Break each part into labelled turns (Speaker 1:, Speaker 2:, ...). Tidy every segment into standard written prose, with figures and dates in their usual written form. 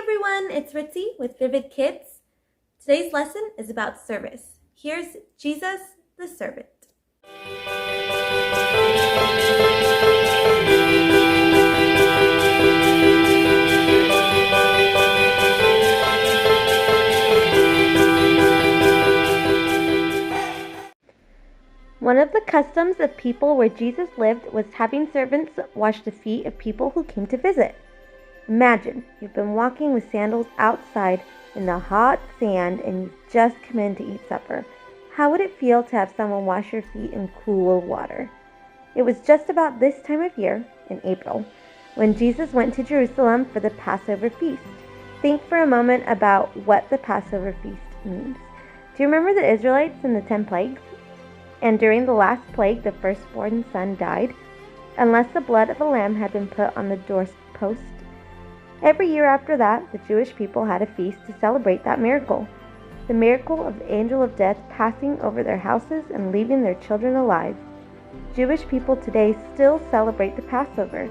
Speaker 1: everyone, it's Ritzy with Vivid Kids. Today's lesson is about service. Here's Jesus the Servant. One of the customs of people where Jesus lived was having servants wash the feet of people who came to visit. Imagine you've been walking with sandals outside in the hot sand and you've just come in to eat supper. How would it feel to have someone wash your feet in cool water? It was just about this time of year, in April, when Jesus went to Jerusalem for the Passover feast. Think for a moment about what the Passover feast means. Do you remember the Israelites and the 10 plagues? And during the last plague, the firstborn son died, unless the blood of a lamb had been put on the doorpost. Every year after that, the Jewish people had a feast to celebrate that miracle. The miracle of the angel of death passing over their houses and leaving their children alive. Jewish people today still celebrate the Passover.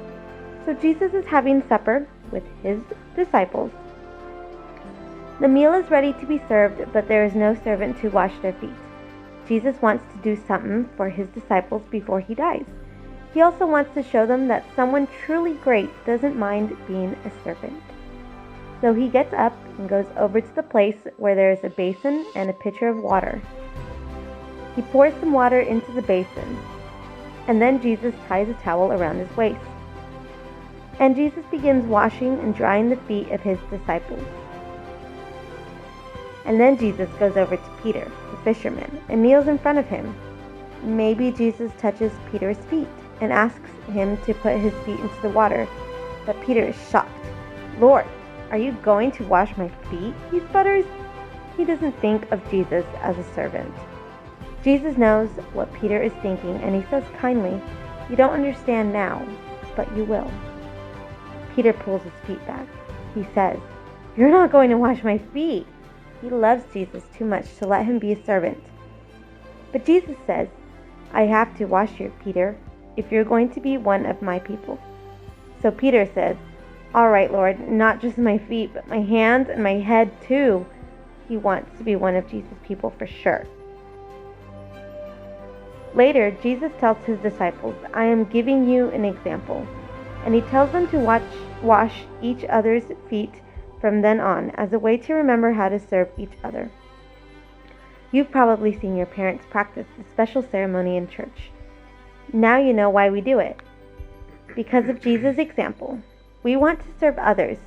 Speaker 1: So Jesus is having supper with his disciples. The meal is ready to be served, but there is no servant to wash their feet. Jesus wants to do something for his disciples before he dies. He also wants to show them that someone truly great doesn't mind being a servant. So he gets up and goes over to the place where there is a basin and a pitcher of water. He pours some water into the basin, and then Jesus ties a towel around his waist. And Jesus begins washing and drying the feet of his disciples. And then Jesus goes over to Peter, the fisherman, and kneels in front of him. Maybe Jesus touches Peter's feet and asks him to put his feet into the water. But Peter is shocked. "Lord, are you going to wash my feet?" he sputters. He doesn't think of Jesus as a servant. Jesus knows what Peter is thinking, and he says kindly, "You don't understand now, but you will." Peter pulls his feet back. He says, "You're not going to wash my feet." He loves Jesus too much to let him be a servant. But Jesus says, "I have to wash you, Peter, if you're going to be one of my people." So Peter says, "All right, Lord, not just my feet, but my hands and my head too." He wants to be one of Jesus' people for sure. Later, Jesus tells his disciples, "I am giving you an example." And he tells them to wash each other's feet from then on as a way to remember how to serve each other. You've probably seen your parents practice this special ceremony in church. Now you know why we do it. Because of Jesus' example, we want to serve others.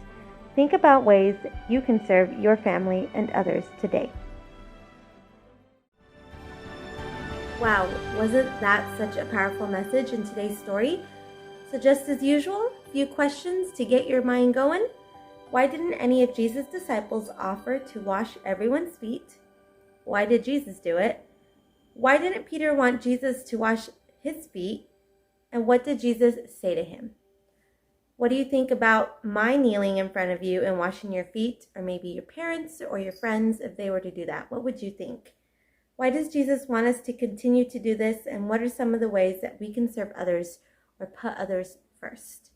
Speaker 1: Think about ways you can serve your family and others today. Wow, wasn't that such a powerful message in today's story? So just as usual, a few questions to get your mind going. Why didn't any of Jesus' disciples offer to wash everyone's feet? Why did Jesus do it? Why didn't Peter want Jesus to wash his feet? And what did Jesus say to him? What do you think about my kneeling in front of you and washing your feet, or maybe your parents or your friends if they were to do that? What would you think? Why does Jesus want us to continue to do this, and what are some of the ways that we can serve others or put others first?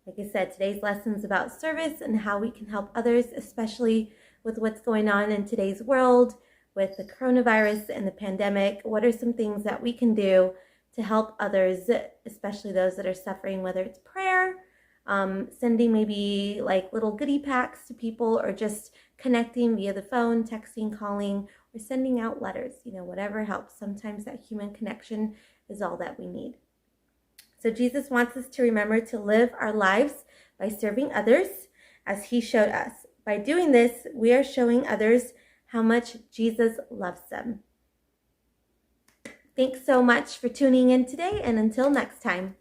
Speaker 1: Like I said, today's lesson is about service and how we can help others, especially with what's going on in today's world with the coronavirus and the pandemic. What are some things that we can do to help others, especially those that are suffering, whether it's prayer, sending maybe like little goodie packs to people, or just connecting via the phone, texting, calling, or sending out letters, whatever helps. Sometimes that human connection is all that we need. So Jesus wants us to remember to live our lives by serving others as he showed us. By doing this, we are showing others how much Jesus loves them. Thanks so much for tuning in today, and until next time.